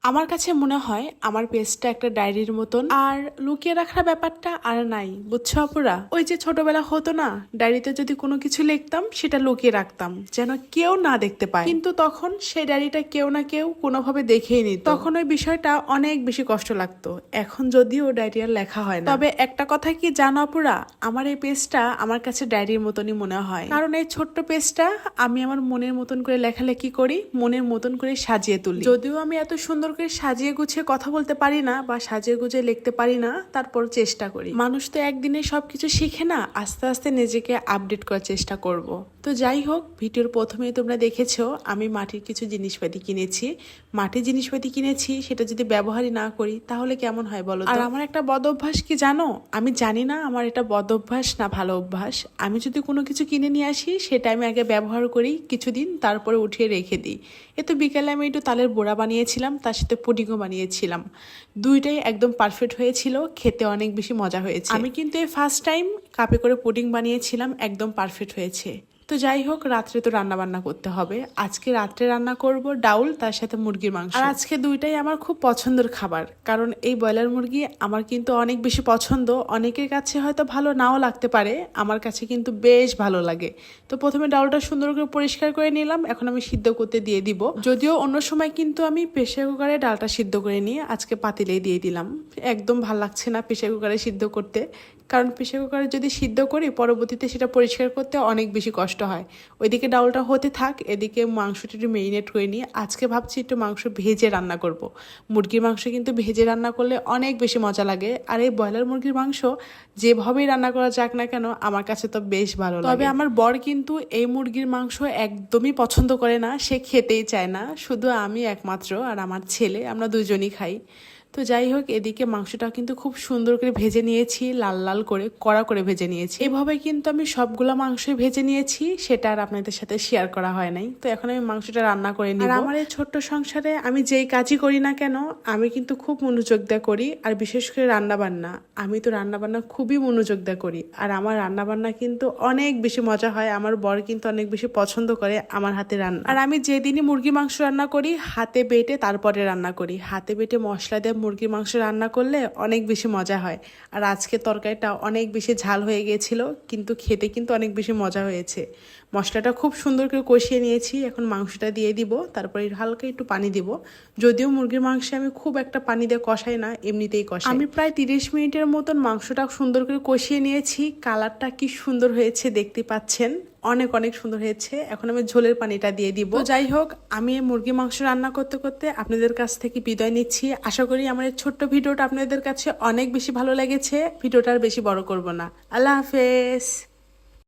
আমার কাছে মনে হয় আমার পেজটা একটা ডায়েরির মতন, আর লুকিয়ে রাখার ব্যাপারটা আর নাই, বুঝছো আপুরা? ওই যে ছোটবেলা হতো না, ডায়েরিতে যদি কোনো কিছু লিখতাম সেটা লুকিয়ে রাখতাম যেন কেউ না দেখতে পায়, কিন্তু তখন সেই ডায়েরিটা কেউ না কেউ কোনোভাবে দেখেই নিত। তখন ওই বিষয়টা অনেক বেশি কষ্ট লাগতো। এখন যদিও ডায়েরি আর লেখা হয় না, তবে একটা কথা কি জানো আপুরা, আমার এই পেজটা আমার কাছে ডায়েরির মতনই মনে হয়। কারণ এই ছোট্ট পেজটা আমি আমার মনের মতন করে লেখালেখি করি, মনের মতন করে সাজিয়ে তুলি। যদিও আমি এত সুন্দর করে সাজিয়ে গুছিয়ে কথা বলতে পারি না বা সাজিয়ে গুছিয়ে লিখতে পারি না, তারপর চেষ্টা করি। মানুষ তো একদিনে সবকিছু শিখে না, আস্তে আস্তে নিজেকে আপডেট করার চেষ্টা করব। তো যাই হোক, ভিডিওর প্রথমেই তোমরা দেখেছো আমি মাটির কিছু জিনিসপাতি কিনেছি। মাটির জিনিসপাতি কিনেছি, সেটা যদি ব্যবহারই না করি তাহলে কেমন হয় বলো? আর আমার একটা বদ অভ্যাস কি জানো, আমি জানি না আমার এটা বদ অভ্যাস না ভালো অভ্যাস, আমি যদি কোনো কিছু কিনে নিয়ে আসি সেটা আমি আগে ব্যবহার করি কিছুদিন, তারপরে উঠিয়ে রেখে দিই। এতো বিকেলে আমি একটু তালের বড়া বানিয়েছিলাম, তার সাথে পুডিংও বানিয়েছিলাম। দুইটাই একদম পারফেক্ট হয়েছিল, খেতে অনেক বেশি মজা হয়েছে। আমি কিন্তু এই ফার্স্ট টাইম কাপে করে পুডিং বানিয়েছিলাম, একদম পারফেক্ট হয়েছে। তো যাই হোক, রাত্রে তো রান্না বান্না করতে হবে। আজকে রাত্রে রান্না করব ডাউল, তার সাথে মুরগির মাংস। আর আজকে দুইটাই আমার খুব পছন্দের খাবার, কারণ এই ব্রয়লার মুরগি আমার কিন্তু অনেক বেশি পছন্দ। অনেকের কাছে হয়তো ভালো নাও লাগতে পারে, আমার কাছে কিন্তু বেশ ভালো লাগে। তো প্রথমে ডাউলটা সুন্দর করে পরিষ্কার করে নিলাম, এখন আমি সিদ্ধ করতে দিয়ে দিব। যদিও অন্য সময় কিন্তু আমি প্রেসার কুকারে ডালটা সিদ্ধ করে নিয়ে আজকে পাতিলেই দিয়ে দিলাম। একদম ভাল লাগছে না প্রেসার কুকারে সিদ্ধ করতে, কারণ প্রেসার কুকারে যদি সিদ্ধ করি পরবর্তীতে সেটা পরিষ্কার করতে অনেক বেশি কষ্ট হয়। ওইদিকে ডাউলটা হতে থাক, এদিকে মাংসটা একটু মেরিনেট করে নিয়ে আজকে ভাবছি একটু মাংস ভেজে রান্না করব। মুরগির মাংস কিন্তু ভেজে রান্না করলে অনেক বেশি মজা লাগে, আর এই ব্রয়লার মুরগির মাংস যেভাবেই রান্না করা যাক না কেন আমার কাছে তো বেশ ভালো লাগে। তবে আমার বর কিন্তু এই মুরগির মাংস একদমই পছন্দ করে না, সে খেতেই চায় না, শুধু আমি একমাত্র আর আমার ছেলে, আমরা দুজনই খাই। তো যাই হোক, এদিকে মাংসটা কিন্তু খুব সুন্দর করে ভেজে নিয়েছি, লাল লাল করে কড়া করে ভেজে নিয়েছি। এভাবে কিন্তু আমি সবগুলা মাংসই ভেজে নিয়েছি, সেটা আর আপনাদের সাথে শেয়ার করা হয় নাই। তো এখন আমি মাংসটা রান্না করে নিব। আর আমার এই ছোট্ট সংসারে আমি যেই কাজই করি না কেন আমি কিন্তু খুব মনোযোগ দিয়ে করি, আর বিশেষ করে রান্না বান্না। আমি তো রান্না বান্না খুবই মনোযোগ দিয়ে করি, আর আমার রান্না বান্না কিন্তু অনেক বেশি মজা হয়। আমার বর কিন্তু অনেক বেশি পছন্দ করে আমার হাতে রান্না। আর আমি যেদিনই মুরগি মাংস রান্না করি হাতে বেটে তারপরে রান্না করি, হাতে বেটে মশলা দিয়ে মুরগির মাংস রান্না করলে অনেক বেশি মজা হয়। আর আজকে তরকারিটা অনেক বেশি ঝাল হয়ে গিয়েছিল, কিন্তু খেতে কিন্তু অনেক বেশি মজা হয়েছে। মশলাটা খুব সুন্দর করে কষিয়ে নিয়েছি, এখন মাংসটা দিয়ে দিব, তারপরে হালকা একটু পানি দিব। যদিও মুরগির মাংসে আমি খুব একটা পানি দিয়ে কষাই না, এমনিতেই কষাই। আমি প্রায় 30 মিনিটের মতন মাংসটা সুন্দর করে কষিয়ে নিয়েছি। কালারটা কি সুন্দর হয়েছে দেখতে পাচ্ছেন, অনেক অনেক সুন্দর হয়েছে। এখন আমি ঝোলের পানিটা দিয়ে দিব। যাই হোক, আমি মুরগি মাংস রান্না করতে করতে আপনাদের কাছ থেকে বিদায় নিচ্ছি। আশা করি আমার এই ছোট্ট ভিডিওটা আপনাদের কাছে অনেক বেশি ভালো লেগেছে। ভিডিওটা আর বেশি বড় করব না। আল্লাহ হাফেজ।